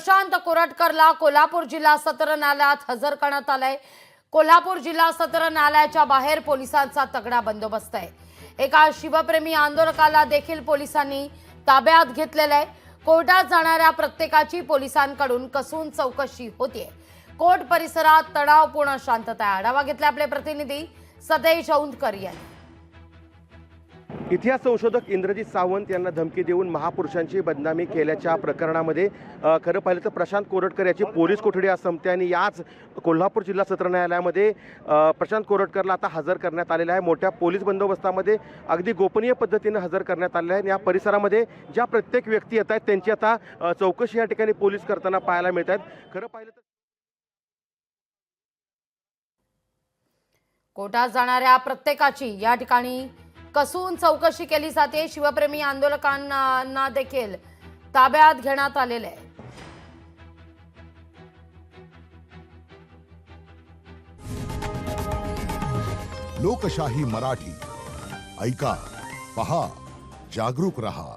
प्रशांत कोरटकरला कोल्हापूर जिल्हा सत्र न्यायालयात हजर करण्यात आलंय। कोल्हापूर जिल्हा सत्र न्यायालयाच्या बाहेर पोलिसांचा तगडा बंदोबस्त आहे। एका शिवप्रेमी आंदोलकाला देखील पोलिसांनी ताब्यात घेतलेलं आहे। कोर्टात जाणाऱ्या प्रत्येकाची पोलिसांकडून कसून चौकशी होतीये। कोर्ट परिसरात तणावपूर्ण शांतता आहे। आढावा घेतला आपले प्रतिनिधी सतेज औंधकर यांनी। इतिहास संशोधक इंद्रजीत सावंत यांना धमकी देऊन महापुरुषांची बदनामी केल्याच्या प्रकरणामध्ये खरं पाहिलं तर प्रशांत कोरटकर याची पोलीस कोठडी आज संपते आणि याच कोल्हापूर जिल्हा सत्र न्यायालयामध्ये प्रशांत कोरटकरला आता हजर करण्यात आलेलं आहे। मोठ्या पोलीस बंदोबस्तामध्ये अगदी गोपनीय पद्धतीने हजर करण्यात आलेलं आहे। या परिसरामध्ये ज्या प्रत्येक व्यक्ती येत आहेत त्यांची आता चौकशी या ठिकाणी पोलीस करताना पाहायला मिळत आहेत। खरं पाहिलं तर कोर्टात जाणाऱ्या प्रत्येकाची या ठिकाणी कसून चौकशी केली जाते। शिवप्रेमी आंदोलकांना देखील ताब्यात घेण्यात आलेले आहे। लोकशाही मराठी ऐका, पहा, जागरूक रहा।